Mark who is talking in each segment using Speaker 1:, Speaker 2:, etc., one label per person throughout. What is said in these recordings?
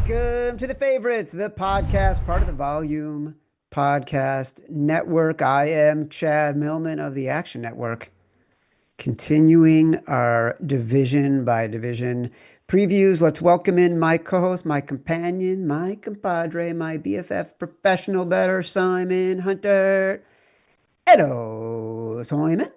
Speaker 1: Welcome to the favorites, the podcast, part of the Volume Podcast Network. I am Chad Millman of the Action Network, continuing our division by division previews. Let's welcome in my co-host, my companion, my compadre, my BFF professional better, Simon Hunter. Hello, Simon.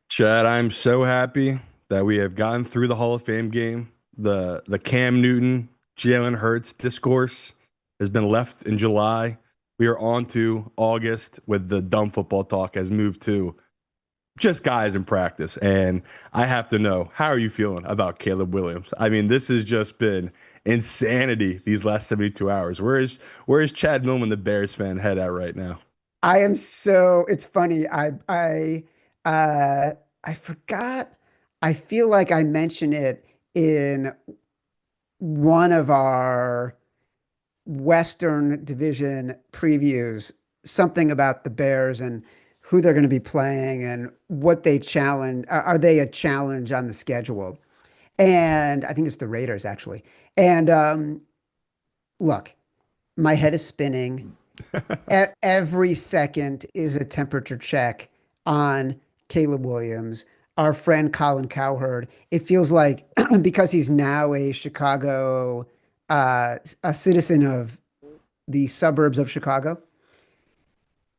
Speaker 2: Chad, I'm so happy that we have gotten through the Hall of Fame game. The Cam Newton, Jalen Hurts discourse has been left in July. We are on to August with the dumb football talk has moved to just guys in practice. And I have to know, how are you feeling about Caleb Williams? I mean, this has just been insanity these last 72 hours. Where is Chad Millman, the Bears fan, head at right now?
Speaker 1: I am so, it's funny. I forgot. I feel like I mentioned it in one of our Western Division previews, something about the Bears and who they're going to be playing and what they challenge. Are they a challenge on the schedule? And I think it's the Raiders, actually. And look, my head is spinning. Every second is a temperature check on Caleb Williams, our friend Colin Cowherd. It feels like because he's now a Chicago, a citizen of the suburbs of Chicago,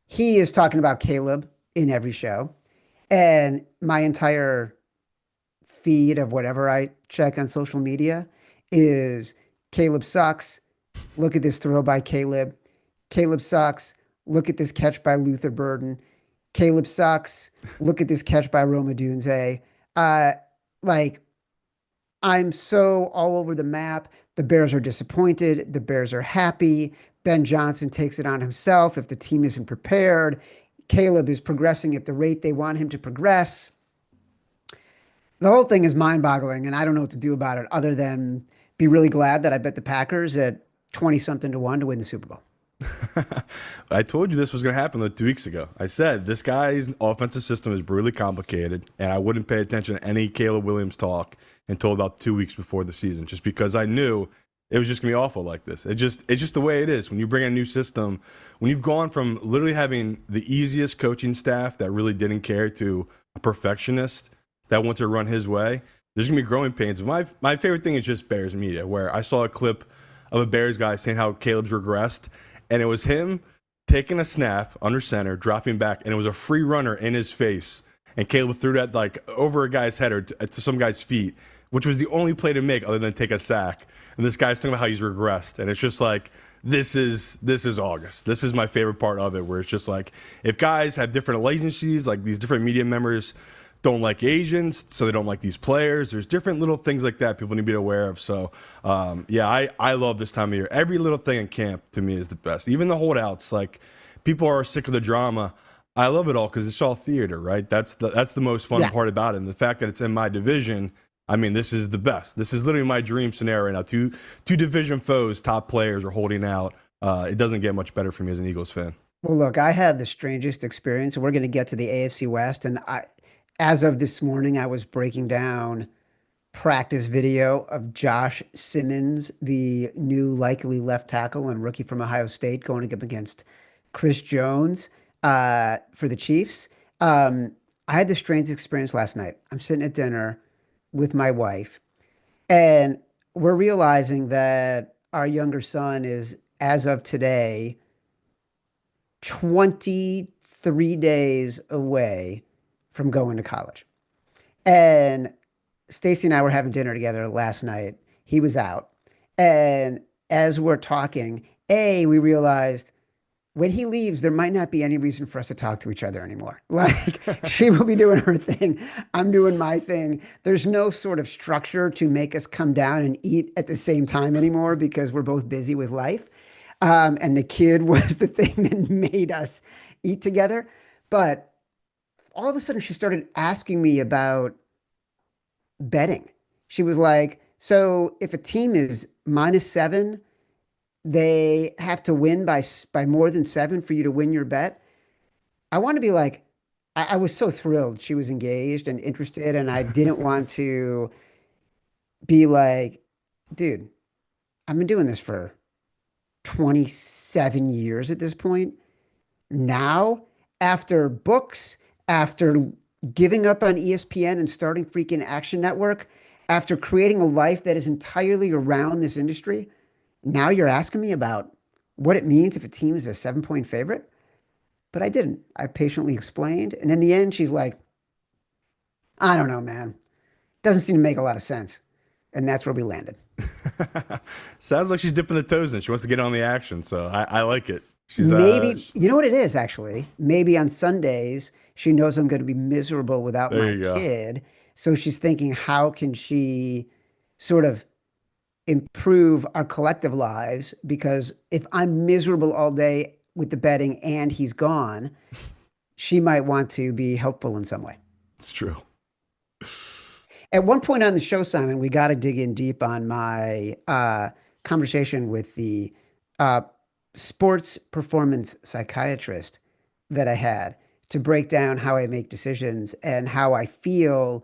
Speaker 1: he is talking about Caleb in every show. And my entire feed of whatever I check on social media is Caleb sucks. Look at this throw by Caleb. Caleb sucks. Look at this catch by Luther Burden. Caleb sucks. Look at this catch by Roma Dunze. Like, I'm so all over the map. The Bears are disappointed. The Bears are happy. Ben Johnson takes it on himself if the team isn't prepared. Caleb is progressing at the rate they want him to progress. The whole thing is mind-boggling, and I don't know what to do about it other than be really glad that I bet the Packers at 20-something to 1 to win the Super Bowl.
Speaker 2: I told you this was going to happen like 2 weeks ago. I said this guy's offensive system is brutally complicated, and I wouldn't pay attention to any Caleb Williams talk until about 2 weeks before the season, just because I knew it was just going to be awful like this. It's just the way it is. When you bring a new system, when you've gone from literally having the easiest coaching staff that really didn't care to a perfectionist that wants to run his way, there's going to be growing pains. My favorite thing is just Bears media, where I saw a clip of a Bears guy saying how Caleb's regressed, and it was him taking a snap under center, dropping back, and it was a free runner in his face. And Caleb threw that like over a guy's head or to some guy's feet, which was the only play to make other than take a sack. And this guy's talking about how he's regressed. And it's just like, this is August. This is my favorite part of it, where it's just like, if guys have different allegiances, like these different media members don't like Asians, so they don't like these players. There's different little things like that people need to be aware of. So, I love this time of year. Every little thing in camp, to me, is the best. Even the holdouts, like, people are sick of the drama. I love it all because it's all theater, right? That's the most fun part about it. And the fact that it's in my division, I mean, this is the best. This is literally my dream scenario right now. Two division foes, top players are holding out. It doesn't get much better for me as an Eagles fan.
Speaker 1: Well, look, I had the strangest experience. We're going to get to the AFC West, and as of this morning, I was breaking down practice video of Josh Simmons, the new likely left tackle and rookie from Ohio State, going up against Chris Jones for the Chiefs. I had the strangest experience last night. I'm sitting at dinner with my wife, and we're realizing that our younger son is, as of today, 23 days away from going to college. And Stacy and I were having dinner together last night. He was out. And as we're talking, we realized when he leaves, there might not be any reason for us to talk to each other anymore. Like, she will be doing her thing. I'm doing my thing. There's no sort of structure to make us come down and eat at the same time anymore because we're both busy with life. And the kid was the thing that made us eat together. But all of a sudden she started asking me about betting. She was like, so if a team is -7, they have to win by more than 7 for you to win your bet. I want to be like, I was so thrilled she was engaged and interested, and I didn't want to be like, dude, I've been doing this for 27 years at this point. Now, after books, after giving up on ESPN and starting freaking Action Network, after creating a life that is entirely around this industry, now you're asking me about what it means if a team is a 7-point favorite? But I didn't. I patiently explained. And in the end, she's like, I don't know, man. Doesn't seem to make a lot of sense. And that's where we landed.
Speaker 2: Sounds like she's dipping the toes in. She wants to get on the action, so I like it. She's
Speaker 1: Maybe, you know what it is, actually? Maybe on Sundays, she knows I'm going to be miserable without
Speaker 2: there
Speaker 1: my
Speaker 2: you go.
Speaker 1: kid. So she's thinking, how can she sort of improve our collective lives? Because if I'm miserable all day with the betting and he's gone, she might want to be helpful in some way.
Speaker 2: It's true.
Speaker 1: At one point on the show, Simon, we got to dig in deep on my conversation with the uh, sports performance psychiatrist that I had to break down how I make decisions and how I feel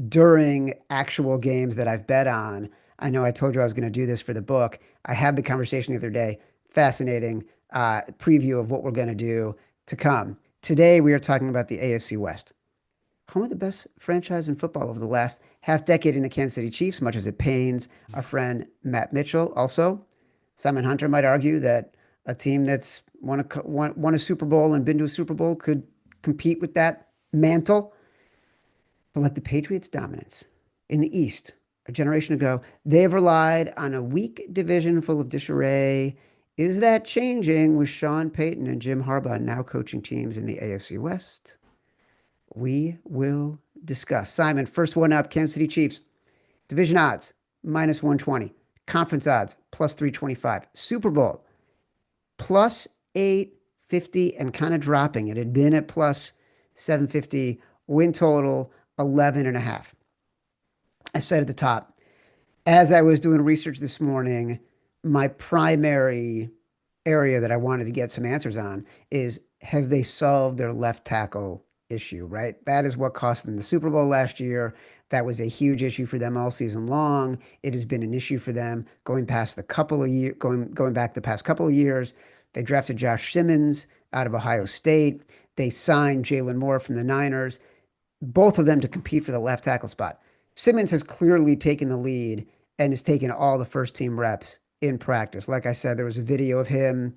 Speaker 1: during actual games that I've bet on. I know I told you I was going to do this for the book. I had the conversation the other day. Fascinating preview of what we're going to do to come. Today, we are talking about the AFC West, home of the best franchise in football over the last half decade in the Kansas City Chiefs, much as it pains our friend Matt Mitchell. Also, Simon Hunter might argue that a team that's won a Super Bowl and been to a Super Bowl could compete with that mantle. But like the Patriots' dominance in the East a generation ago, they've relied on a weak division full of disarray. Is that changing with Sean Payton and Jim Harbaugh now coaching teams in the AFC West? We will discuss. Simon, first one up, Kansas City Chiefs. Division odds, minus 120. Conference odds, plus 325. Super Bowl, plus 850 and kind of dropping. It had been at plus 750. Win total, 11 and a half. I said at the top, as I was doing research this morning, my primary area that I wanted to get some answers on is, have they solved their left tackle issue, right? That is what cost them the Super Bowl last year. That was a huge issue for them all season long. It has been an issue for them going past the couple of years, going back the past couple of years. They drafted Josh Simmons out of Ohio State. They signed Jalen Moore from the Niners, both of them to compete for the left tackle spot. Simmons has clearly taken the lead and has taken all the first team reps in practice. Like I said, there was a video of him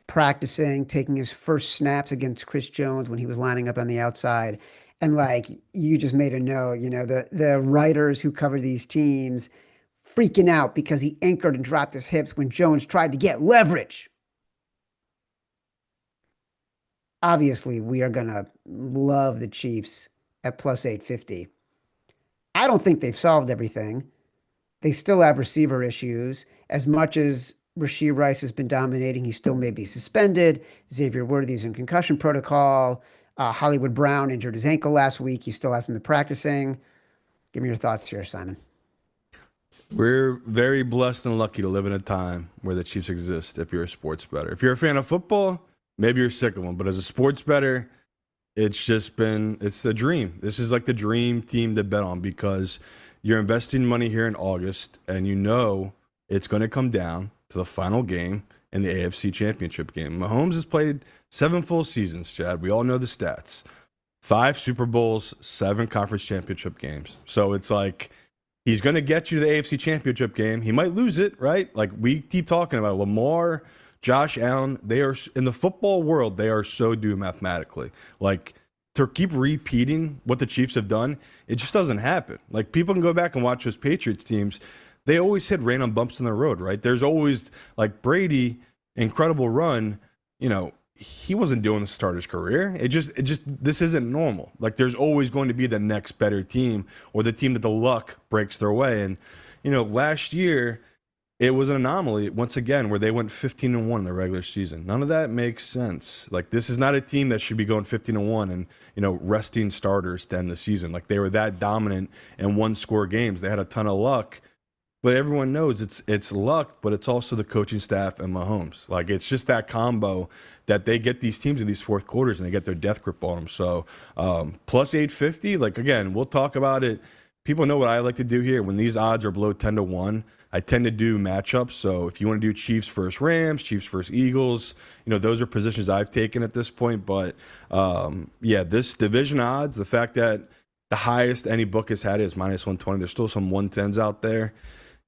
Speaker 1: practicing, taking his first snaps against Chris Jones when he was lining up on the outside. And like you just made a note, you know, the writers who cover these teams freaking out because he anchored and dropped his hips when Jones tried to get leverage. Obviously, we are going to love the Chiefs at plus 850. I don't think they've solved everything. They still have receiver issues. As much as Rashee Rice has been dominating, he still may be suspended. Xavier Worthy's in concussion protocol. Hollywood Brown injured his ankle last week. He still hasn't been practicing. Give me your thoughts here, Simon.
Speaker 2: We're very blessed and lucky to live in a time where the Chiefs exist if you're a sports bettor. If you're a fan of football, maybe you're sick of them. But as a sports bettor, it's a dream. This is like the dream team to bet on because you're investing money here in August and you know it's going to come down to the final game in the AFC Championship game. Mahomes has played 7 full seasons, Chad. We all know the stats. 5 Super Bowls, 7 conference championship games. So it's like he's going to get you to the AFC Championship game. He might lose it, right? Like we keep talking about Lamar, Josh Allen. They are, in the football world, they are so due mathematically. Like to keep repeating what the Chiefs have done, it just doesn't happen. Like people can go back and watch those Patriots teams. They always hit random bumps in the road, right? There's always, like Brady, incredible run, you know, he wasn't doing this to start his career. It just, this isn't normal. Like there's always going to be the next better team or the team that the luck breaks their way. And, you know, last year it was an anomaly once again where they went 15-1 in the regular season. None of that makes sense. Like this is not a team that should be going 15-1 and, you know, resting starters to end the season. Like they were that dominant in 1-score games. They had a ton of luck. But everyone knows it's luck, but it's also the coaching staff and Mahomes. Like it's just that combo that they get these teams in these fourth quarters and they get their death grip on them. So plus 850, like again, we'll talk about it people know what I like to do here. When these odds are below 10-1, I tend to do matchups. So if you want to do Chiefs versus Rams, Chiefs versus Eagles, those are positions I've taken at this point. But yeah, this division odds, the fact that the highest any book has had is -120. There's still some 110s out there.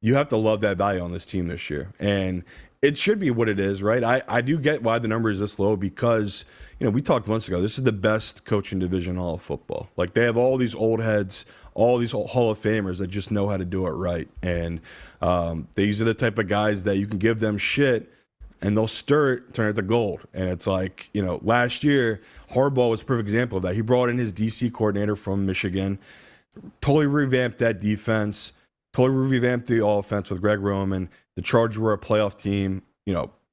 Speaker 2: You have to love that value on this team this year. And it should be what it is, right? I do get why the number is this low because, we talked months ago. This is the best coaching division in all of football. Like, they have all these old heads, all these Hall of Famers that just know how to do it right. And these are the type of guys that you can give them shit and they'll stir it, turn it to gold. And it's like, last year, Harbaugh was a perfect example of that. He brought in his DC coordinator from Michigan, totally revamped that defense, totally revamped the offense with Greg Roman. The Chargers were a playoff team,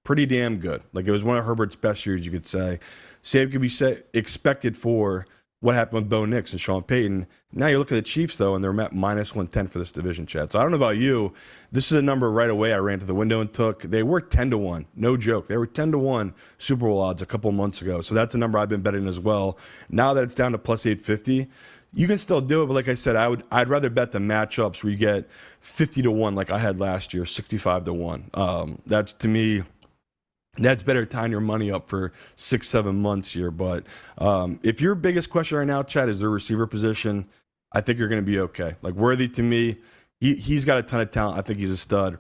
Speaker 2: pretty damn good. Like, it was one of Herbert's best years, you could say. Same could be expected for what happened with Bo Nix and Sean Payton. Now you look at the Chiefs, though, and they're at -110 for this division, Chad. So I don't know about you. This is a number right away I ran to the window and took. They were 10-1. No joke. They were 10-1 Super Bowl odds a couple months ago. So that's a number I've been betting as well. Now that it's down to +850, you can still do it, but like I said, I'd rather bet the matchups where you get 50-1 like I had last year, 65-1. That's, to me, that's better tying your money up for 6-7 months here. But if your biggest question right now, Chad, is their receiver position, I think you're going to be okay. Like, Worthy, to me, he's got a ton of talent. I think he's a stud.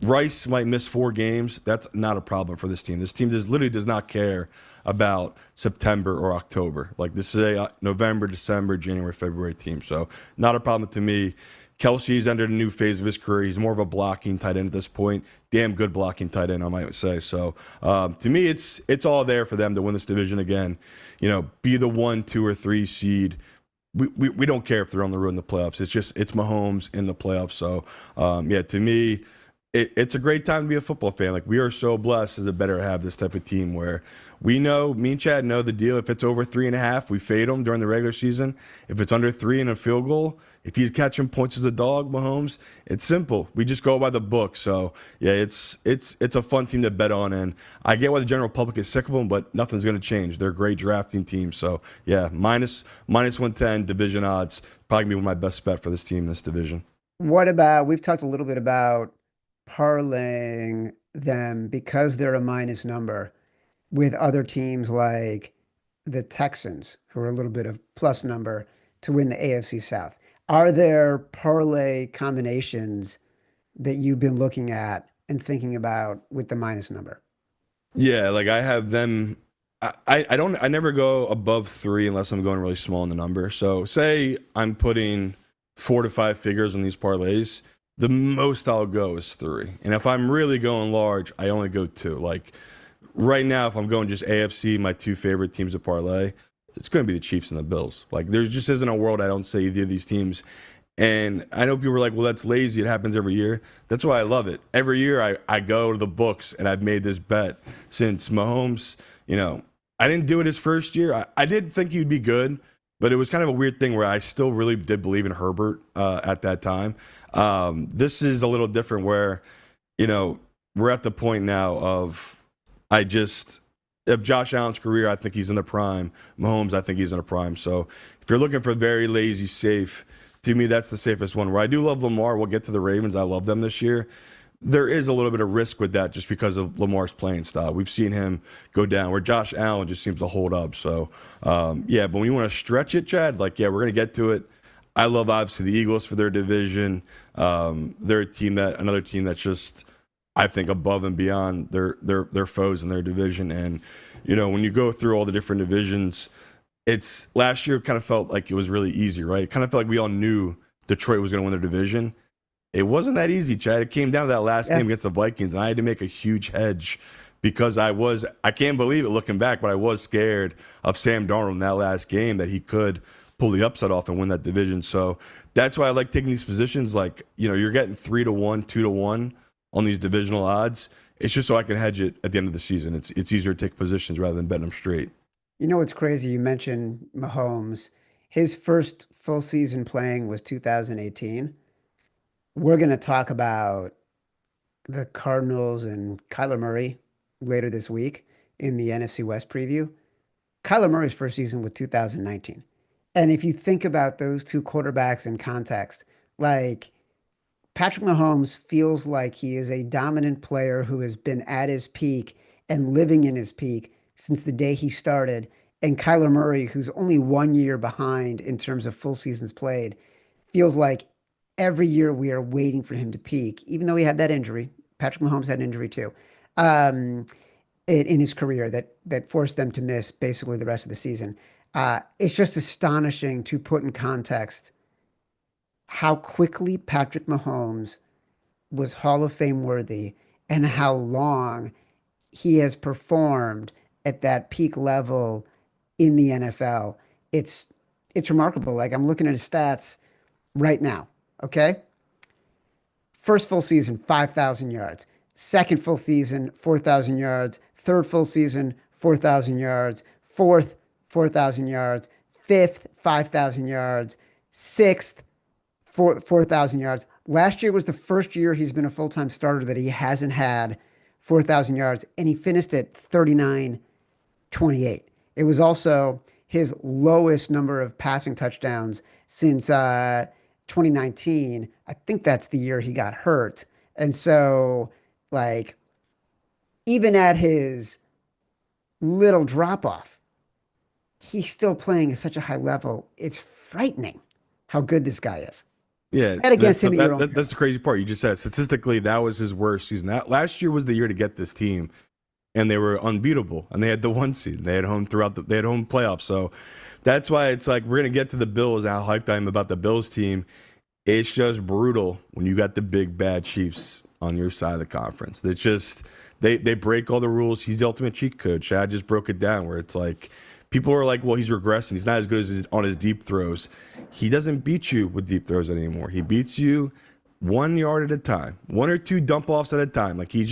Speaker 2: Rice might miss 4 games. That's not a problem for this team. This team literally does not care about September or October. Like, this is a November, December, January, February team. So not a problem to me. Kelsey's entered a new phase of his career. He's more of a blocking tight end at this point. Damn good blocking tight end, I might say. So to me, it's all there for them to win this division again. Be the 1, 2, or 3 seed. We don't care if they're on the road in the playoffs. It's Mahomes in the playoffs. So yeah, to me, it's a great time to be a football fan. Like, we are so blessed as a better to have this type of team where we know, me and Chad know the deal. If it's over 3.5, we fade them during the regular season. If it's under 3 and a field goal, if he's catching points as a dog, Mahomes, it's simple. We just go by the book. So yeah, it's a fun team to bet on. And I get why the general public is sick of them, but nothing's going to change. They're a great drafting team. So yeah, -110 division odds, probably gonna be my best bet for this team in this division.
Speaker 1: We've talked a little bit about parlaying them because they're a minus number with other teams like the Texans, who are a little bit of plus number to win the AFC South. Are there parlay combinations that you've been looking at and thinking about with the minus number?
Speaker 2: Yeah, like I have them. I never go above 3 unless I'm going really small in the number. So say I'm putting 4 to 5 figures on these parlays. The most I'll go is 3. And if I'm really going large, I only go 2. Like right now, if I'm going just AFC, my 2 favorite teams to parlay, it's going to be the Chiefs and the Bills. Like, there just isn't a world I don't say either of these teams. And I know people are like, well, that's lazy. It happens every year. That's why I love it. Every year I go to the books and I've made this bet since Mahomes, I didn't do it his first year. I did think he'd be good, but it was kind of a weird thing where I still really did believe in Herbert at that time. This is a little different where, we're at the point now of Josh Allen's career, I think he's in the prime. Mahomes, I think he's in the prime. So if you're looking for very lazy, safe, to me, that's the safest one. Where I do love Lamar, we'll get to the Ravens. I love them this year. There is a little bit of risk with that just because of Lamar's playing style. We've seen him go down where Josh Allen just seems to hold up. So, yeah, but when you want to stretch it, Chad, like, yeah, we're going to get to it. I love, obviously, the Eagles for their division. They're another team that's just, I think, above and beyond their foes in their division. And, when you go through all the different divisions, last year kind of felt like it was really easy, right? It kind of felt like we all knew Detroit was going to win their division. It wasn't that easy, Chad. It came down to that last game against the Vikings, and I had to make a huge hedge because I can't believe it looking back, but I was scared of Sam Darnold in that last game that he could pull the upset off and win that division. So that's why I like taking these positions. Like, you're getting 3-1, 2-1 on these divisional odds. It's just so I can hedge it at the end of the season. It's easier to take positions rather than betting them straight.
Speaker 1: What's crazy? You mentioned Mahomes. His first full season playing was 2018. We're going to talk about the Cardinals and Kyler Murray later this week in the NFC West preview. Kyler Murray's first season was 2019. And if you think about those two quarterbacks in context, like Patrick Mahomes feels like he is a dominant player who has been at his peak and living in his peak since the day he started. And Kyler Murray, who's only 1 year behind in terms of full seasons played, feels like every year we are waiting for him to peak, even though he had that injury. Patrick Mahomes had an injury too, um, in his career that forced them to miss basically the rest of the season. It's just astonishing to put in context how quickly Patrick Mahomes was Hall of Fame worthy and how long he has performed at that peak level in the NFL. It's it's remarkable. Like I'm looking at his stats right now. Okay. First full season, 5,000 yards. Second full season, 4,000 yards. Third full season, 4,000 yards. Fourth, 4,000 yards. Fifth, 5,000 yards. Sixth, 4,000 yards. Last year was the first year he's been a full time starter that he hasn't had 4,000 yards, and he finished at 39.28. It was also his lowest number of passing touchdowns since 2019. I think that's the year he got hurt. And so, like, even at his little drop off, he's still playing at such a high level. It's frightening how good this guy is.
Speaker 2: Yeah,
Speaker 1: Bet against him at your own
Speaker 2: that's the crazy part. You just said statistically that was his worst season. That last year was the year to get this team, and they were unbeatable, and they had the 1 seed. They had home they had home playoffs. So that's why it's like we're gonna get to the Bills. How hyped I am about the Bills team. It's just brutal when you got the big bad Chiefs on your side of the conference. It's just they break all the rules. He's the ultimate cheat code. Chad just broke it down where it's like people are like, well, he's regressing. He's not as good as on his deep throws. He doesn't beat you with deep throws anymore. He beats you 1 yard at a time, one or two dump offs at a time. Like he's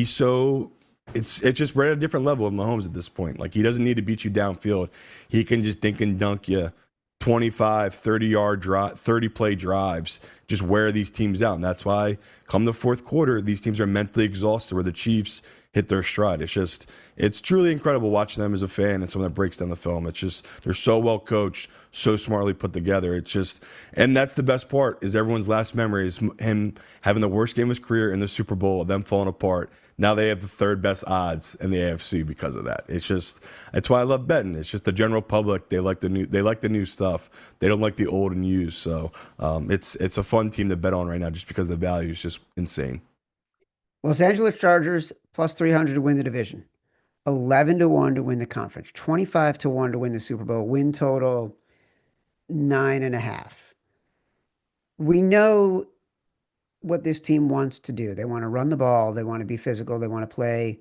Speaker 2: so it's just right at a different level of Mahomes at this point. Like he doesn't need to beat you downfield. He can just dink and dunk you 25, 30-yard drive, 30-play drives, just wear these teams out. And that's why come the fourth quarter, these teams are mentally exhausted where the Chiefs hit their stride. It's truly incredible watching them as a fan and someone that breaks down the film. It's just, they're so well coached, so smartly put together. It's just, and that's the best part is everyone's last memory is him having the worst game of his career in the Super Bowl, them falling apart. Now they have the third best odds in the AFC because of that. It's just, that's why I love betting. It's just the general public, they like the new stuff. They don't like the old and used. So it's a fun team to bet on right now just because the value is just insane.
Speaker 1: Los Angeles Chargers plus 300 to win the division, 11-1 to win the conference, 25-1 to win the Super Bowl, win total 9.5. We know what this team wants to do. They want to run the ball. They want to be physical. They want to play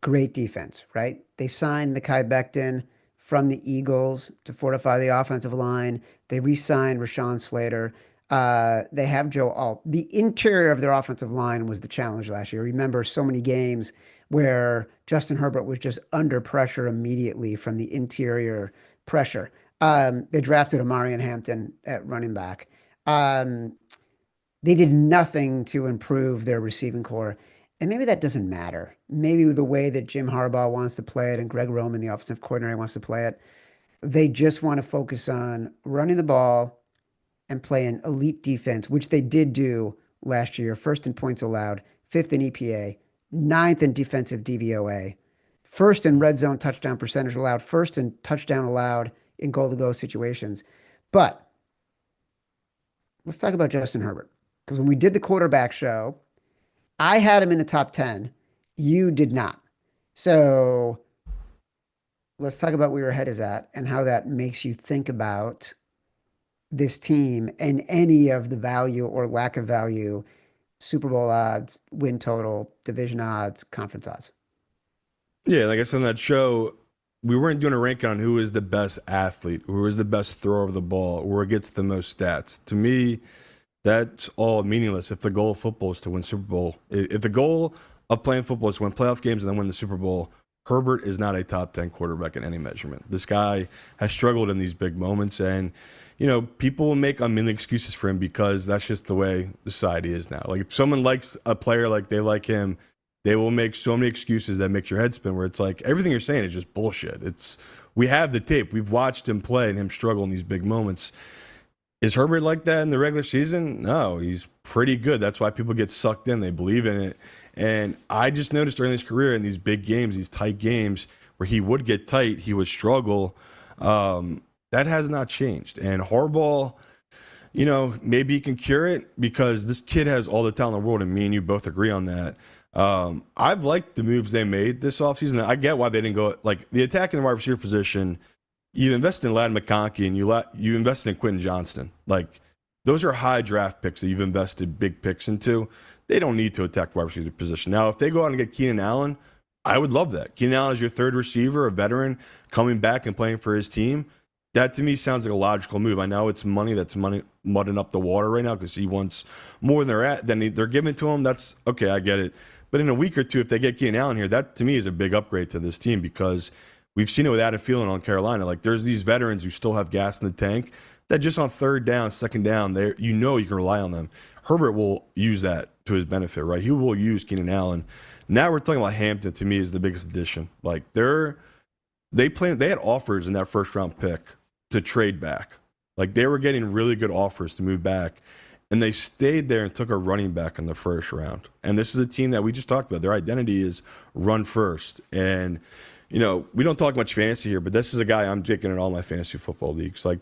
Speaker 1: great defense, right? They signed Mekhi Becton from the Eagles to fortify the offensive line. They re-signed Rashawn Slater. They have Joe Alt. The interior of their offensive line was the challenge last year. Remember so many games where Justin Herbert was just under pressure immediately from the interior pressure. They drafted Amarian Hampton at running back. They did nothing to improve their receiving core. And maybe that doesn't matter. Maybe the way that Jim Harbaugh wants to play it and Greg Roman, the offensive coordinator, wants to play it, they just want to focus on running the ball and play an elite defense, which they did do last year. First in points allowed, fifth in EPA, ninth in defensive DVOA, first in red zone touchdown percentage allowed, first in touchdown allowed in goal-to-go situations. But let's talk about Justin Herbert. Because when we did the quarterback show, I had him in the top 10. You did not. So let's talk about where your head is at and how that makes you think about this team and any of the value or lack of value, Super Bowl odds, win total, division odds, conference odds.
Speaker 2: Yeah, like I said on that show, we weren't doing a ranking on who is the best athlete, who is the best thrower of the ball, or gets the most stats. To me, that's all meaningless if the goal of football is to win Super Bowl. If the goal of playing football is to win playoff games and then win the Super Bowl, Herbert is not a top 10 quarterback in any measurement. This guy has struggled in these big moments, and people will make a million excuses for him because that's just the way society is now. Like if someone likes a player like they like him, they will make so many excuses that makes your head spin where it's like everything you're saying is just bullshit. It's we have the tape. We've watched him play and him struggle in these big moments. Is Herbert like that in the regular season? No, he's pretty good. That's why people get sucked in. They believe in it. And I just noticed during his career in these big games, these tight games where he would get tight, he would struggle. That has not changed. And Harbaugh, you know, maybe he can cure it because this kid has all the talent in the world, and me and you both agree on that. I've liked the moves they made this offseason. I get why they didn't go, like, the attack in the wide receiver position. You invested in Ladd McConkey and you invested in Quentin Johnston. Like, those are high draft picks that you've invested big picks into. They don't need to attack the wide receiver position. Now, if they go out and get Keenan Allen, I would love that. Keenan Allen is your third receiver, a veteran, coming back and playing for his team. That, to me, sounds like a logical move. I know it's money that's mudding up the water right now because he wants more than they're giving to him. That's okay, I get it. But in a week or two, if they get Keenan Allen here, that, to me, is a big upgrade to this team because we've seen it with Adam Thielen on Carolina. Like, there's these veterans who still have gas in the tank that just on third down, second down, you can rely on them. Herbert will use that to his benefit, right? He will use Keenan Allen. Now we're talking about Hampton, to me, is the biggest addition. Like, they had offers in that first round pick to trade back. Like, they were getting really good offers to move back. And they stayed there and took a running back in the first round. And this is a team that we just talked about. Their identity is run first. And, you know, we don't talk much fantasy here, but this is a guy I'm taking in all my fantasy football leagues. Like,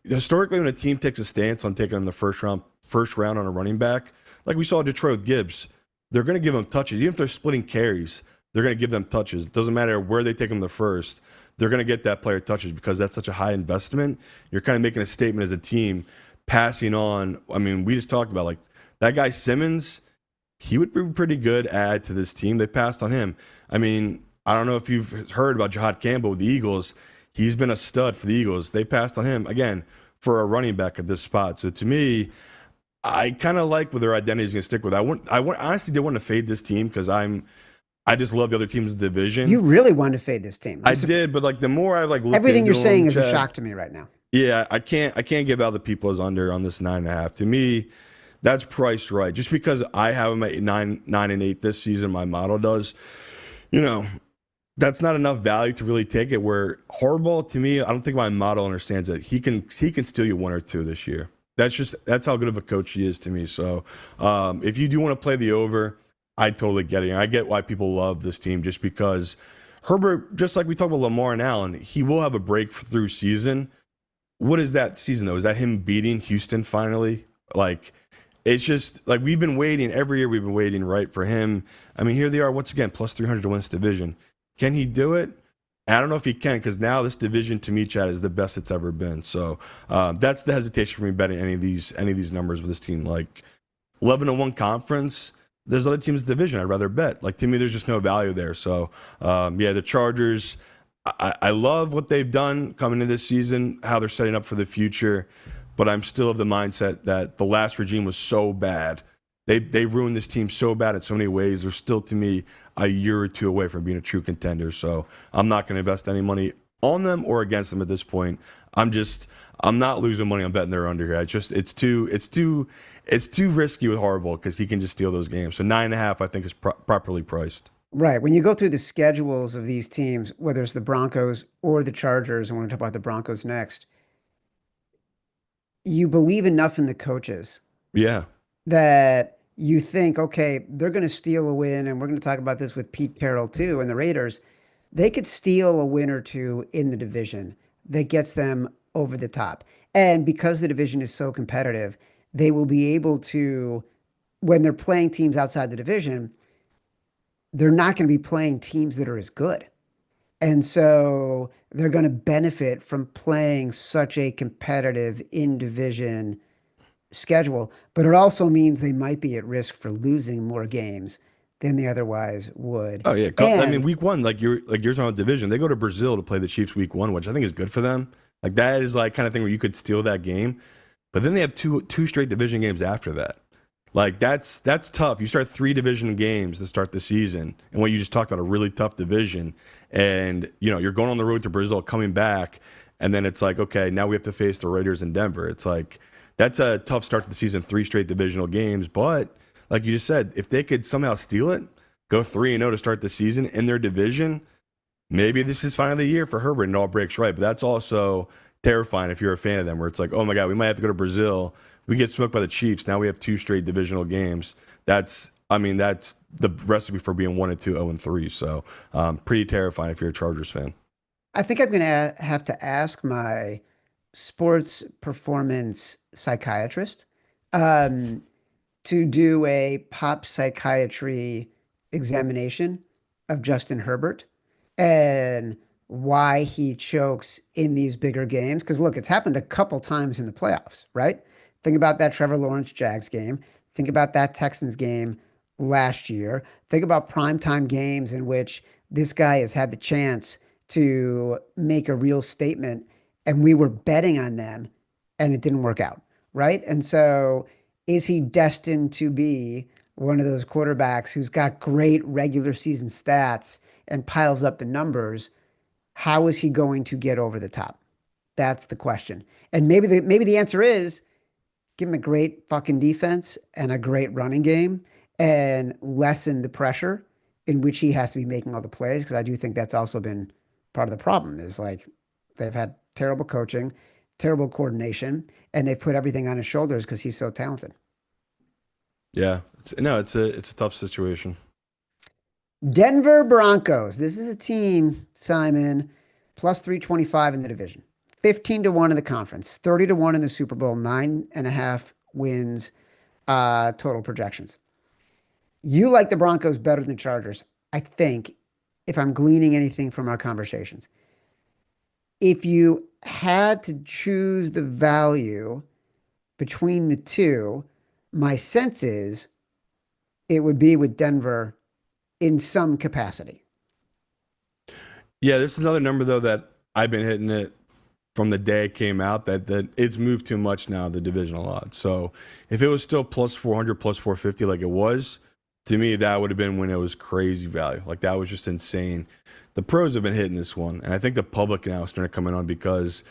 Speaker 2: historically, when a team takes a stance on taking him the first round on a running back, like we saw Detroit with Gibbs, they're going to give him touches. Even if they're splitting carries, they're going to give them touches. It doesn't matter where they take him the first. They're going to get that player touches because that's such a high investment. You're kind of making a statement as a team, passing on. I mean, we just talked about, like, that guy Simmons, he would be a pretty good add to this team. They passed on him. I mean, I don't know if you've heard about Jahad Campbell with the Eagles. He's been a stud for the Eagles. They passed on him, again, for a running back at this spot. So to me, I kind of like what their identity is going to stick with. I honestly didn't want to fade this team because I just love the other teams in the division.
Speaker 1: You really wanted to fade this team.
Speaker 2: I did, but like the more I like looked
Speaker 1: everything you're saying is
Speaker 2: Chad,
Speaker 1: a shock to me right now.
Speaker 2: Yeah, I can't give out the people as under on this 9.5. To me, that's priced right. Just because I have them at 9 and 8 this season, my model does. You know, that's not enough value to really take it. Where Harbaugh, to me, I don't think my model understands that he can steal you one or two this year. That's how good of a coach he is to me. So if you do want to play the over, I totally get it. And I get why people love this team just because Herbert, just like we talked about Lamar and Allen, he will have a breakthrough season. What is that season, though? Is that him beating Houston finally? Like, it's just like we've been waiting every year. We've been waiting, right, for him. I mean, here they are once again, plus 300 to win this division. Can he do it? I don't know if he can because now this division, to me, Chad, is the best it's ever been. So that's the hesitation for me betting any of these numbers with this team. Like 11-1 conference. There's other teams in the division I'd rather bet. Like, to me, there's just no value there. So yeah, the Chargers. I love what they've done coming into this season, how they're setting up for the future, but I'm still of the mindset that the last regime was so bad. They ruined this team so bad in so many ways. They're still, to me, a year or two away from being a true contender. So I'm not going to invest any money on them or against them at this point. I'm not losing money on betting they're under here. It's too risky with Harbaugh because he can just steal those games. So 9.5, I think, is properly priced.
Speaker 1: Right. When you go through the schedules of these teams, whether it's the Broncos or the Chargers, and we're going to talk about the Broncos next, you believe enough in the coaches.
Speaker 2: Yeah.
Speaker 1: That you think, okay, they're going to steal a win, and we're going to talk about this with Pete Carroll too, and the Raiders. They could steal a win or two in the division that gets them over the top. And because the division is so competitive, they will be able to, when they're playing teams outside the division, they're not going to be playing teams that are as good. And so they're going to benefit from playing such a competitive in-division schedule. But it also means they might be at risk for losing more games than they otherwise would.
Speaker 2: Oh, yeah. I mean, week one, like you're talking about division, they go to Brazil to play the Chiefs week one, which I think is good for them. Like, that is like kind of thing where you could steal that game. But then they have two straight division games after that. Like, that's tough. You start 3 division games to start the season, and what you just talked about, a really tough division, and you're going on the road to Brazil, coming back, and then it's like, okay, now we have to face the Raiders in Denver. It's like, that's a tough start to the season, 3 straight divisional games. But like you just said, if they could somehow steal it, go 3-0 to start the season in their division, maybe this is finally the year for Herbert and all breaks right. But that's also terrifying if you're a fan of them, where it's like, oh my God, we might have to go to Brazil. We get smoked by the Chiefs. Now we have 2 straight divisional games. That's the recipe for being 1-2, 0-3. So pretty terrifying if you're a Chargers fan.
Speaker 1: I think I'm going to have to ask my sports performance psychiatrist um, to do a pop psychiatry examination of Justin Herbert and why he chokes in these bigger games. Because look, it's happened a couple times in the playoffs, right? Think about that Trevor Lawrence Jags game. Think about that Texans game last year. Think about primetime games in which this guy has had the chance to make a real statement and we were betting on them and it didn't work out, right? And so is he destined to be one of those quarterbacks who's got great regular season stats and piles up the numbers? How is he going to get over the top? That's the question. And maybe the answer is give him a great fucking defense and a great running game and lessen the pressure in which he has to be making all the plays. Because I do think that's also been part of the problem is like they've had terrible coaching, terrible coordination, and they've put everything on his shoulders because he's so talented.
Speaker 2: Yeah, it's a tough situation.
Speaker 1: Denver Broncos. This is a team, Simon, plus 325 in the division, 15-1 in the conference, 30-1 in the Super Bowl, 9.5 wins, total projections. You like the Broncos better than the Chargers, I think, if I'm gleaning anything from our conversations. If you had to choose the value between the two, my sense is it would be with Denver in some capacity.
Speaker 2: Yeah, this is another number, though, that I've been hitting it from the day it came out, that it's moved too much now, the divisional odds. So if it was still plus 400, plus 450 like it was, to me, that would have been when it was crazy value. Like, that was just insane. The pros have been hitting this one, and I think the public now is starting to come in on because,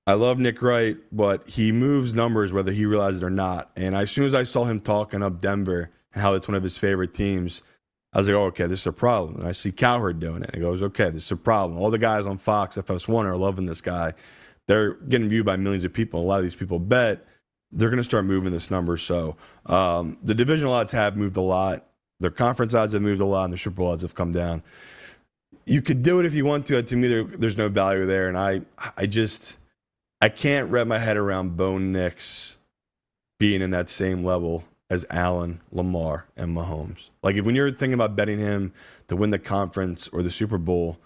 Speaker 2: I love Nick Wright, but he moves numbers whether he realizes it or not. And as soon as I saw him talking up Denver and how it's one of his favorite teams, I was like, oh, okay, this is a problem. And I see Cowherd doing it. And he goes, okay, this is a problem. All the guys on Fox, FS1 are loving this guy. They're getting viewed by millions of people. A lot of these people bet they're going to start moving this number. So the divisional odds have moved a lot. Their conference odds have moved a lot, and the Super Bowl odds have come down. You could do it if you want to. To me, there's no value there. And I can't wrap my head around Bo Nix being in that same level as Allen, Lamar, and Mahomes. Like, when you're thinking about betting him to win the conference or the Super Bowl,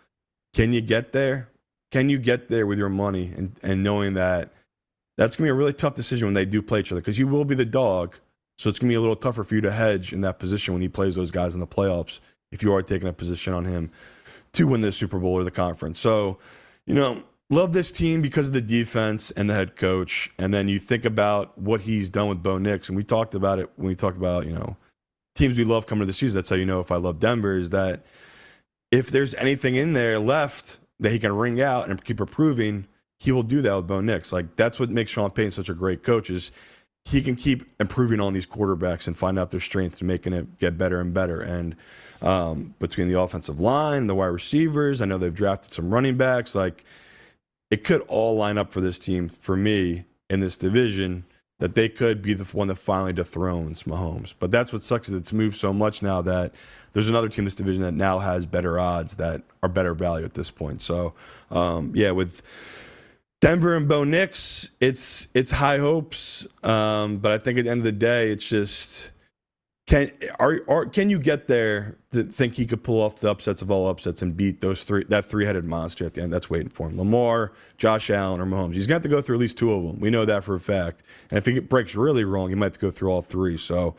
Speaker 2: can you get there? Can you get there with your money and knowing that that's going to be a really tough decision when they do play each other? Because you will be the dog, so it's going to be a little tougher for you to hedge in that position when he plays those guys in the playoffs if you are taking a position on him to win the Super Bowl or the conference. So, love this team because of the defense and the head coach. And then you think about what he's done with Bo Nix. And we talked about it when we talked about, teams we love coming to the season. That's how you know if I love Denver, is that if there's anything in there left that he can wring out and keep improving, he will do that with Bo Nix. Like, that's what makes Sean Payton such a great coach, is he can keep improving on these quarterbacks and find out their strengths and making it get better and better. And between the offensive line, the wide receivers, I know they've drafted some running backs, like, it could all line up for this team, for me, in this division, that they could be the one that finally dethrones Mahomes. But that's what sucks, is it's moved so much now that there's another team in this division that now has better odds that are better value at this point. So, with Denver and Bo Nix, it's high hopes. But I think at the end of the day, it's just, can you get there to think he could pull off the upsets of all upsets and beat that three-headed monster at the end? That's waiting for him. Lamar, Josh Allen, or Mahomes. He's going to have to go through at least 2 of them. We know that for a fact. And if it breaks really wrong, he might have to go through all 3. So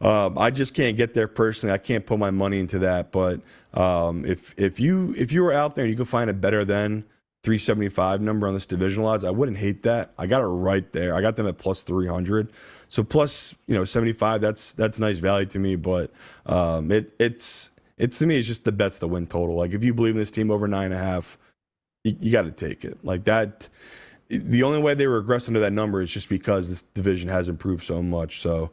Speaker 2: I just can't get there personally. I can't put my money into that. But if you were out there and you could find a better than 375 number on this divisional odds, I wouldn't hate that. I got it right there. I got them at plus 300. So plus, 75, that's nice value to me. But it's to me, it's just the bets the win total. Like, if you believe in this team over 9.5, you got to take it. Like that. The only way they regress into that number is just because this division has improved so much. So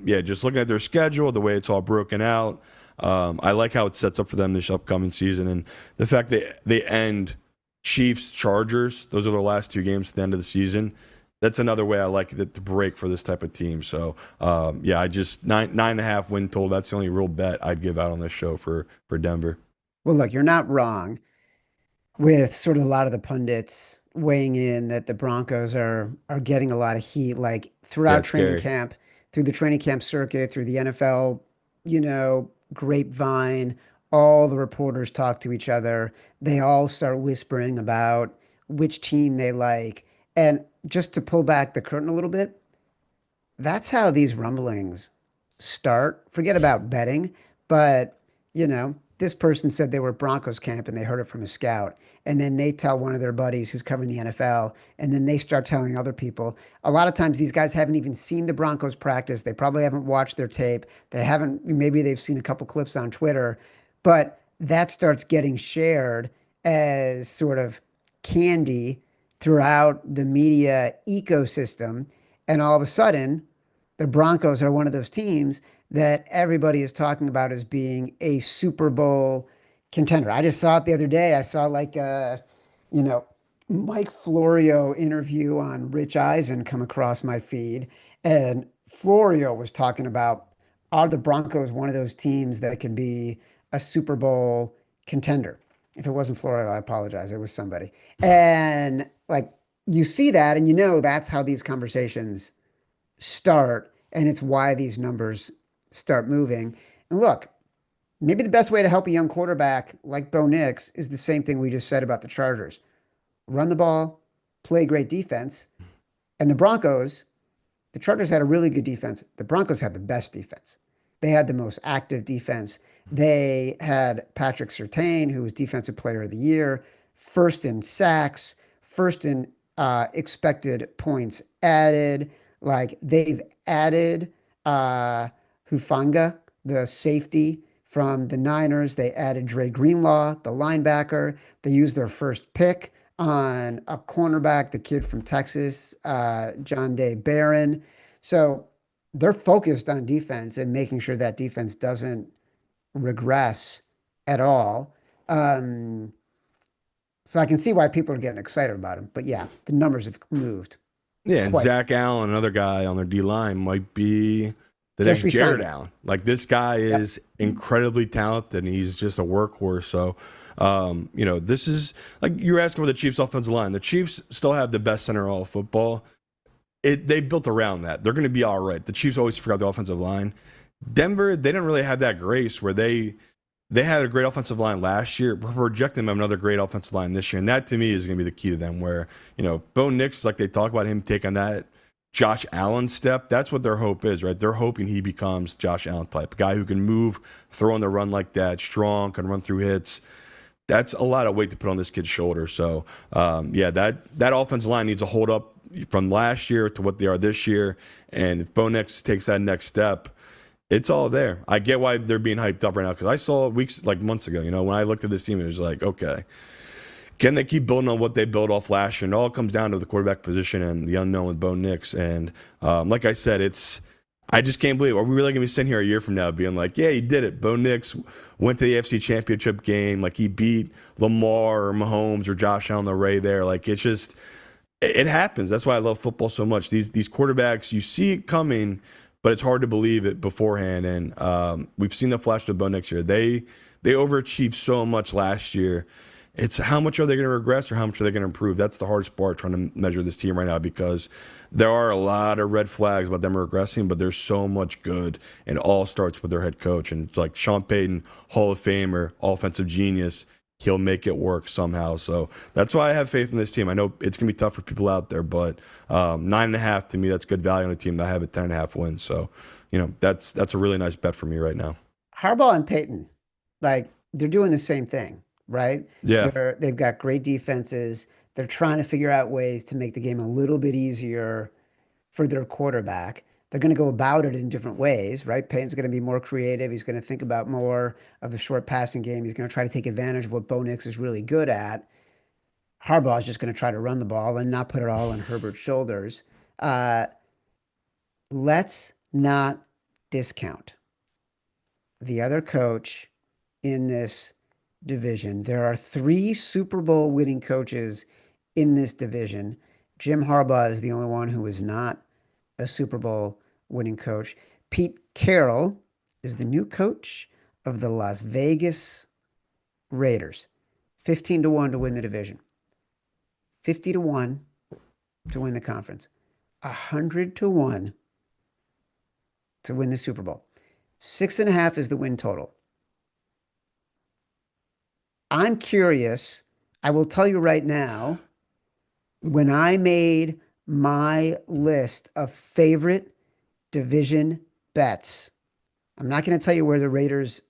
Speaker 2: just looking at their schedule, the way it's all broken out, I like how it sets up for them this upcoming season, and the fact that they end Chiefs Chargers. Those are their last two games at the end of the season. That's another way I like it to break for this type of team. So yeah, I just 9.5 win total. That's the only real bet I'd give out on this show for Denver.
Speaker 1: Well, look, you're not wrong with sort of a lot of the pundits weighing in that the Broncos are getting a lot of heat, like
Speaker 2: Yeah,
Speaker 1: throughout
Speaker 2: it's
Speaker 1: training
Speaker 2: scary.
Speaker 1: camp, through the training camp circuit, through the NFL, grapevine. All the reporters talk to each other. They all start whispering about which team they like. And just to pull back the curtain a little bit, that's how these rumblings start. Forget about betting, but this person said they were at Broncos camp and they heard it from a scout. And then they tell one of their buddies who's covering the NFL, and then they start telling other people. A lot of times these guys haven't even seen the Broncos practice. They probably haven't watched their tape. They haven't, maybe they've seen a couple clips on Twitter, but that starts getting shared as sort of candy throughout the media ecosystem. And all of a sudden, the Broncos are one of those teams that everybody is talking about as being a Super Bowl contender. I just saw it the other day. I saw like you know, Mike Florio interview on Rich Eisen come across my feed, and Florio was talking about, are the Broncos one of those teams that can be a Super Bowl contender? If it wasn't Florio, I apologize. It was somebody. And like you see that, and that's how these conversations start, and it's why these numbers start moving. And look, maybe the best way to help a young quarterback like Bo Nix is the same thing we just said about the Chargers: run the ball, play great defense. And the Chargers had a really good defense. The Broncos had the best defense. They had the most active defense. They had Patrick Surtain, who was Defensive Player of the Year, first in sacks, first in expected points added. Like they've added Hufanga, the safety from the Niners. They added Dre Greenlaw, the linebacker. They used their first pick on a cornerback, the kid from Texas, John Day Barron. So they're focused on defense and making sure that defense doesn't regress at all. Um, so I can see why people are getting excited about him. But yeah, the numbers have moved
Speaker 2: Yeah, and
Speaker 1: quite.
Speaker 2: Zach Allen, another guy on their D line, might be the
Speaker 1: Just
Speaker 2: next
Speaker 1: resign
Speaker 2: Jared
Speaker 1: him.
Speaker 2: Allen. Like this guy
Speaker 1: Yep.
Speaker 2: is incredibly talented, and he's just a workhorse. So, this is like you're asking for the Chiefs' offensive line. The Chiefs still have the best center in all of football. They built around that. They're going to be all right. The Chiefs always forgot the offensive line. Denver, they didn't really have that grace where they had a great offensive line last year. We're projecting them another great offensive line this year. And that to me is going to be the key to them where, Bo Nix, like they talk about him taking that Josh Allen step. That's what their hope is, right? They're hoping he becomes Josh Allen type, a guy who can move, throw on the run like that, strong, can run through hits. That's a lot of weight to put on this kid's shoulder. So, yeah, that offensive line needs to hold up from last year to what they are this year. And if Bo Nix takes that next step, it's all there. I get why they're being hyped up right now because I saw months ago, when I looked at this team, it was like, okay, can they keep building on what they built off last year? And it all comes down to the quarterback position and the unknown with Bo Nix. And like I said, I just can't believe it. Are we really going to be sitting here a year from now being like, yeah, he did it. Bo Nix went to the AFC Championship game. Like he beat Lamar or Mahomes or Josh Allen Ray there. Like it's just, it happens. That's why I love football so much. These quarterbacks, you see it coming, but it's hard to believe it beforehand. And we've seen the flash of Bo Nix year. They overachieved so much last year. It's how much are they going to regress or how much are they going to improve? That's the hardest part trying to measure this team right now because there are a lot of red flags about them regressing, but there's so much good, and it all starts with their head coach. And it's like Sean Payton, Hall of Famer, offensive genius. He'll make it work somehow. So that's why I have faith in this team. I know it's going to be tough for people out there, but 9.5 to me, that's good value on a team that I have at 10.5 wins. So, that's a really nice bet for me right now.
Speaker 1: Harbaugh and Peyton, like they're doing the same thing, right?
Speaker 2: Yeah.
Speaker 1: They've got great defenses. They're trying to figure out ways to make the game a little bit easier for their quarterback. They're going to go about it in different ways, right? Payton's going to be more creative. He's going to think about more of the short passing game. He's going to try to take advantage of what Bo Nix is really good at. Harbaugh is just going to try to run the ball and not put it all on Herbert's shoulders. Uh, let's not discount the other coach in this division. There are 3 Super Bowl winning coaches in this division. Jim Harbaugh is the only one who is not a Super Bowl winning coach. Pete Carroll is the new coach of the Las Vegas Raiders. 15-1 to win the division. 50-1 to win the conference. 100-1 to win the Super Bowl. 6.5 is the win total. I'm curious. I will tell you right now, when I made my list of favorite division bets, I'm not going to tell you where the Raiders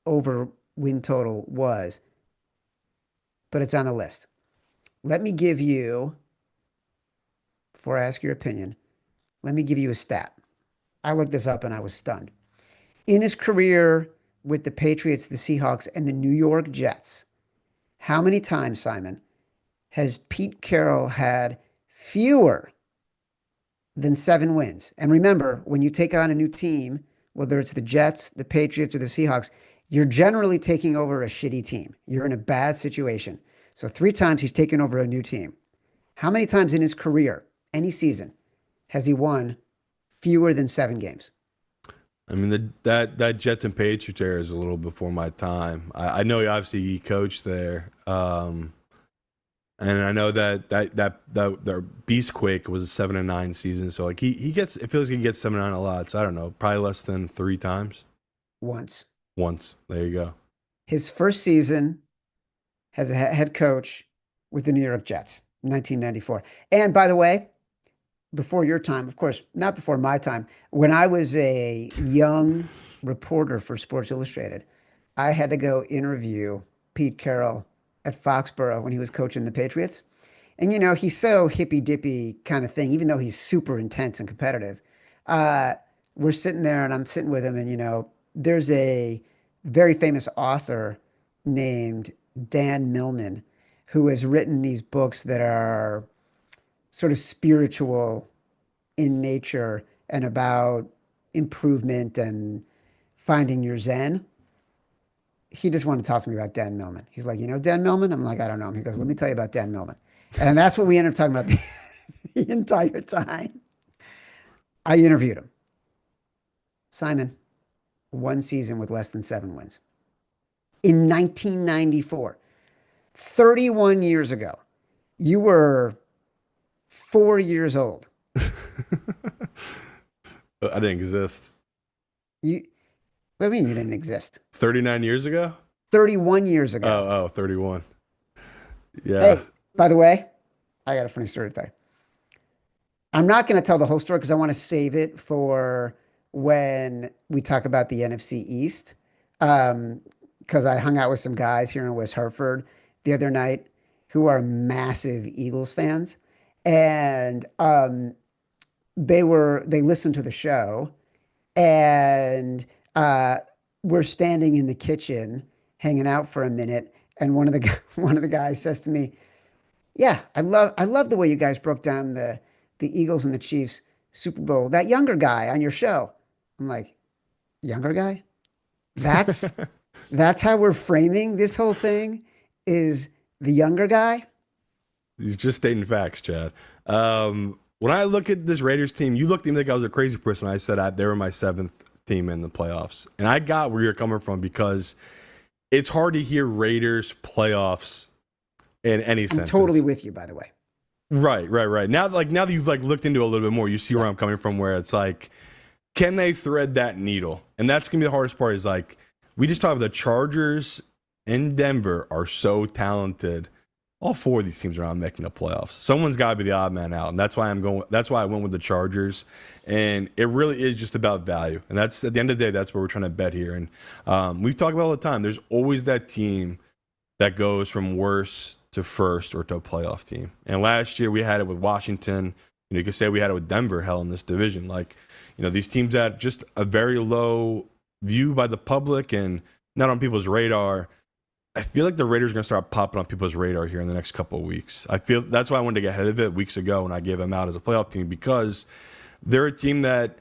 Speaker 1: over win total was, but it's on the list. Let me give you, before I ask your opinion, let me give you a stat. I looked this up and I was stunned. In his career with the Patriots, the Seahawks, and the New York Jets, how many times, Simon, has Pete Carroll had fewer than 7 wins? And remember, when you take on a new team, whether it's the Jets, the Patriots, or the Seahawks, you're generally taking over a shitty team. You're in a bad situation. So 3 times he's taken over a new team. How many times in his career, any season, has he won fewer than 7 games?
Speaker 2: I mean, that Jets and Patriots era is a little before my time. I know he coached there, and I know that the Beastquake was a 7-9 season. So like he gets, it feels like he gets 7-9 a lot. So I don't know, probably less than 3 times.
Speaker 1: Once.
Speaker 2: There you go.
Speaker 1: His first season as a head coach with the New York Jets, 1994. And by the way, before your time, of course, not before my time, when I was a young reporter for Sports Illustrated, I had to go interview Pete Carroll at Foxborough when he was coaching the Patriots. And, he's so hippy-dippy kind of thing, even though he's super intense and competitive. We're sitting there and I'm sitting with him and, there's a very famous author named Dan Millman who has written these books that are sort of spiritual in nature and about improvement and finding your Zen. He just wanted to talk to me about Dan Millman. He's like, Dan Millman? I'm like, I don't know him. He goes, let me tell you about Dan Millman. And that's what we ended up talking about the entire time. I interviewed him. Simon, 1 season with less than 7 wins. In 1994, 31 years ago, you were 4 years old.
Speaker 2: I didn't exist.
Speaker 1: What do you mean you didn't exist?
Speaker 2: 39 years ago?
Speaker 1: 31 years ago.
Speaker 2: Oh, 31. Yeah.
Speaker 1: Hey, by the way, I got a funny story to tell you. I'm not going to tell the whole story because I want to save it for when we talk about the NFC East. Because I hung out with some guys here in West Hartford the other night who are massive Eagles fans. And they listened to the show, and we're standing in the kitchen hanging out for a minute, and one of the guys says to me, "Yeah, I love the way you guys broke down the Eagles and the Chiefs Super Bowl. That younger guy on your show." I'm like, "Younger guy? That's how we're framing this whole thing, is the younger guy?"
Speaker 2: He's just stating facts, Chad. When I look at this Raiders team, you looked at me like I was a crazy person when I said they were my 7th team in the playoffs. And I got where you're coming from because it's hard to hear Raiders playoffs in any sentence.
Speaker 1: I'm totally with you, by the way.
Speaker 2: Right. Now that you've looked into it a little bit more, you see where I'm coming from, where it's like, can they thread that needle? And that's going to be the hardest part, is like, we just talked about the Chargers in Denver are so talented. All 4 of these teams are on making the playoffs. Someone's got to be the odd man out, and that's why I went with the Chargers. And it really is just about value, and that's, at the end of the day, that's what we're trying to bet here. And we've talked about all the time. There's always that team that goes from worst to first or to a playoff team. And last year we had it with Washington. You could say we had it with Denver. Hell, in this division, these teams that just a very low view by the public and not on people's radar. I feel like the Raiders are going to start popping on people's radar here in the next couple of weeks. I feel that's why I wanted to get ahead of it weeks ago when I gave them out as a playoff team, because they're a team that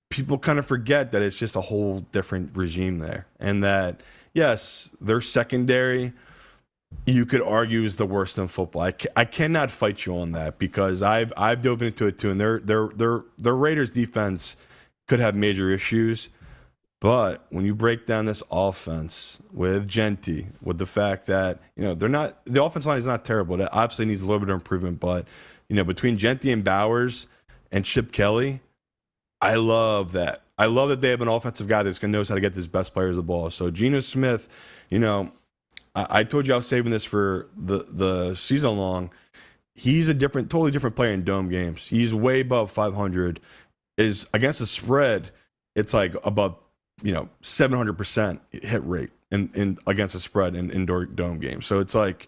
Speaker 2: people kind of forget that it's just a whole different regime there, and that yes, their secondary, you could argue, is the worst in football. I cannot fight you on that because I've dove into it too, and their Raiders defense could have major issues. But when you break down this offense with Genty, with the fact that they're not, the offensive line is not terrible. That obviously needs a little bit of improvement, but between Genty and Bowers and Chip Kelly, I love that. I love that they have an offensive guy that's going to knows how to get his best players the ball. So Geno Smith, I told you I was saving this for the season long. He's a totally different player in dome games. He's way above 500. Is against the spread, it's like above 700% hit rate in against the spread in indoor dome games. So it's like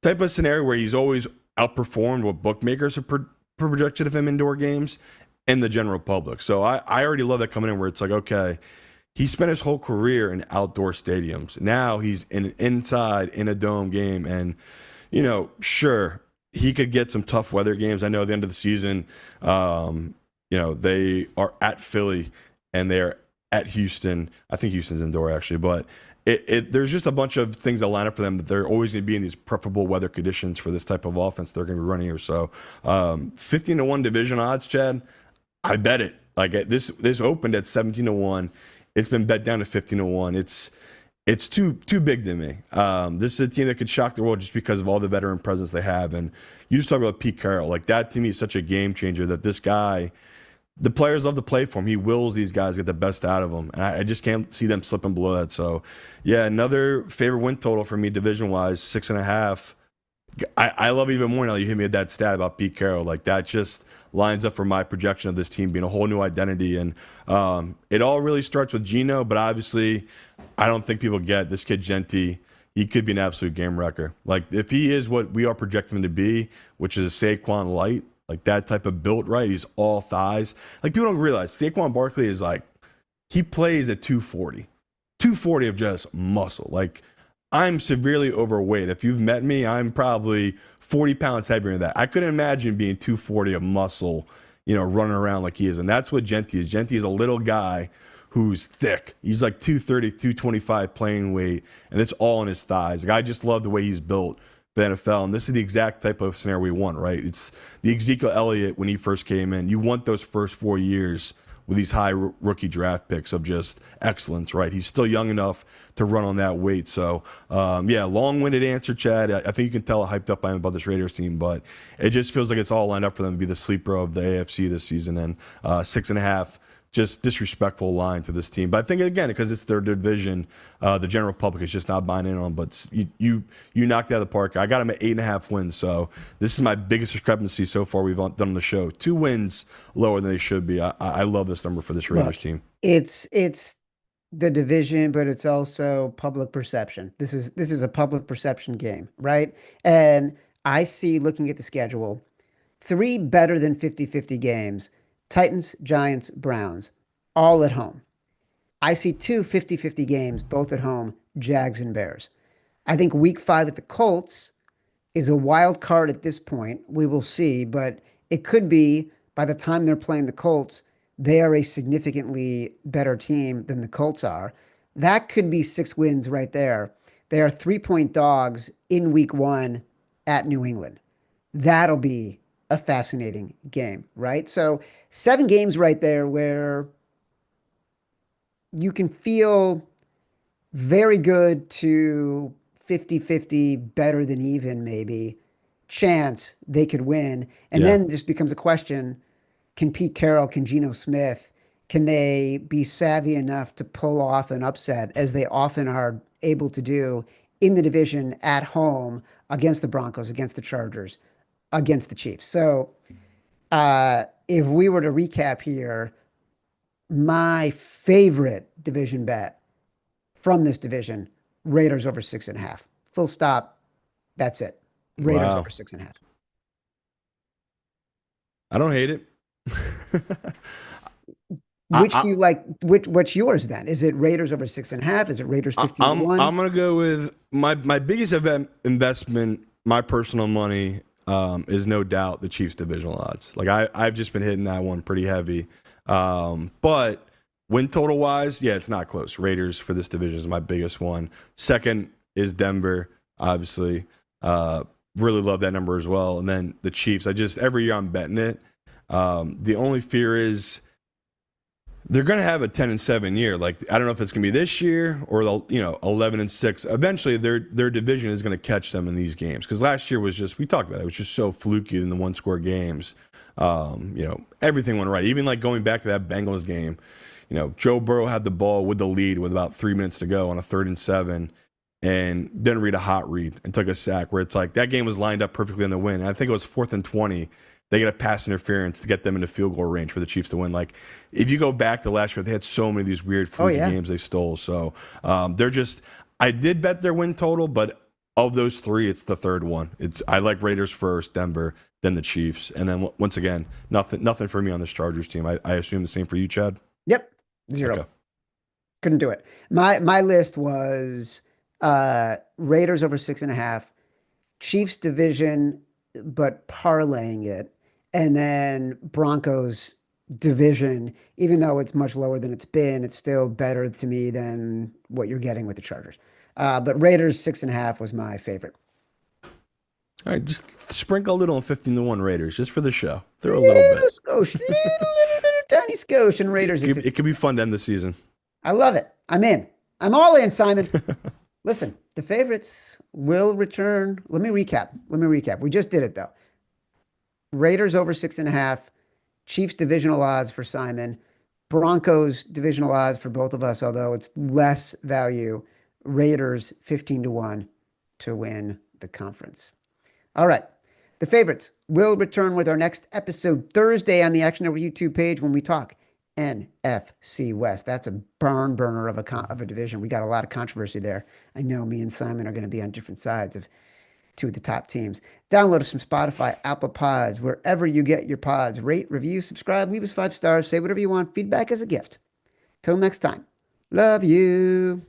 Speaker 2: type of scenario where he's always outperformed what bookmakers have projected of him indoor games and the general public. So I already love that coming in where it's like, okay, he spent his whole career in outdoor stadiums. Now he's inside in a dome game. And, sure, he could get some tough weather games. I know at the end of the season, they are at Philly and they're at Houston. I think Houston's indoor actually, but there's just a bunch of things that line up for them that they're always going to be in these preferable weather conditions for this type of offense they're going to be running here. So 15-1 division odds, Chad, I bet it. Like this opened at 17-1. It's been bet down to 15-1. It's too big to me. This is a team that could shock the world just because of all the veteran presence they have. And you just talk about Pete Carroll. Like that to me is such a game changer that this guy, the players love to play for him. He wills these guys get the best out of them. And I just can't see them slipping below that. So, yeah, another favorite win total for me division-wise, 6.5. I love it even more now you hit me with that stat about Pete Carroll. Like that just lines up for my projection of this team being a whole new identity. And it all really starts with Geno, but obviously I don't think people get this kid Genty. He could be an absolute game wrecker. Like if he is what we are projecting him to be, which is a Saquon light, like that type of built, right? He's all thighs. Like people don't realize Saquon Barkley is like, he plays at 240 of just muscle. Like I'm severely overweight. If you've met me, I'm probably 40 pounds heavier than that. I couldn't imagine being 240 of muscle, running around like he is. And that's what Genty is. Genty is a little guy who's thick. He's like 230, 225 playing weight, and it's all in his thighs. Like I just love the way he's built for the NFL, and this is the exact type of scenario we want, right? It's the Ezekiel Elliott when he first came in. You want those first 4 years with these high rookie draft picks of just excellence, right? He's still young enough to run on that weight. So, long-winded answer, Chad. I think you can tell how hyped up I am about this Raiders team, but it just feels like it's all lined up for them to be the sleeper of the AFC this season. And 6.5, just disrespectful line to this team. But I think, again, because it's their division, the general public is just not buying in on. But you knocked it out of the park. I got them at 8.5 wins. So this is my biggest discrepancy so far we've done on the show. 2 wins lower than they should be. I love this number for this Raiders team.
Speaker 1: It's the division, but it's also public perception. This is a public perception game, right? And I see, looking at the schedule, 3 better than 50-50 games. Titans, Giants, Browns, all at home. I see 2 50-50 games, both at home, Jags and Bears. I think week 5 at the Colts is a wild card at this point. We will see, but it could be by the time they're playing the Colts, they are a significantly better team than the Colts are. That could be 6 wins right there. They are 3-point dogs in week 1 at New England. That'll be a fascinating game, right? So 7 games right there where you can feel very good to 50-50, better than even maybe, chance they could win. And then just becomes a question, can Pete Carroll, can Geno Smith, can they be savvy enough to pull off an upset as they often are able to do in the division at home against the Broncos, against the Chargers, against the Chiefs. So if we were to recap here, my favorite division bet from this division, Raiders over 6.5. Full stop. That's it. Raiders over 6.5.
Speaker 2: I don't hate it.
Speaker 1: Which do you like? What's yours then? Is it Raiders over 6.5? Is it Raiders 15-1?
Speaker 2: I'm gonna go with my biggest investment, my personal money, is no doubt the Chiefs divisional odds. Like I've just been hitting that one pretty heavy. But win total wise, yeah, it's not close. Raiders for this division is my biggest one. Second is Denver, obviously. Really love that number as well. And then the Chiefs. Every year I'm betting it. The only fear is they're going to have a 10-7 year. Like, I don't know if it's going to be this year or 11-6. Eventually, their division is going to catch them in these games. Because last year was just, we talked about it, was just so fluky in the one-score games. Everything went right. Even like going back to that Bengals game, Joe Burrow had the ball with the lead with about 3 minutes to go on a 3rd and 7, and didn't read a hot read and took a sack. Where it's like that game was lined up perfectly on the win. And I think it was 4th and 20. They get a pass interference to get them into field goal range for the Chiefs to win. Like, if you go back to last year, they had so many of these weird fluky games they stole. So I did bet their win total, but of those three, it's the third one. I like Raiders first, Denver, then the Chiefs, and then once again, nothing for me on this Chargers team. I assume the same for you, Chad.
Speaker 1: Yep, 0. Okay. Couldn't do it. My list was Raiders over 6.5, Chiefs division, but parlaying it. And then Broncos division, even though it's much lower than it's been, it's still better to me than what you're getting with the Chargers. But Raiders 6.5 was my favorite.
Speaker 2: All right, just sprinkle a little on 15-1 Raiders, just for the show. Throw a little bit.
Speaker 1: Skosh, little tiny skosh and Raiders.
Speaker 2: It could be fun to end the season.
Speaker 1: I love it. I'm in. I'm all in, Simon. Listen, the favorites will return. Let me recap. We just did it, though. Raiders over 6.5, Chiefs divisional odds for Simon, Broncos divisional odds for both of us, although it's less value. Raiders 15-1 to win the conference. All right. The favorites will return with our next episode Thursday on the Action Network YouTube page when we talk NFC West. That's a barn burner of a division. We got a lot of controversy there. I know me and Simon are going to be on different sides of two of the top teams. Download us from Spotify, Apple Pods, wherever you get your pods. Rate, review, subscribe, leave us 5 stars, say whatever you want. Feedback is a gift. Till next time. Love you.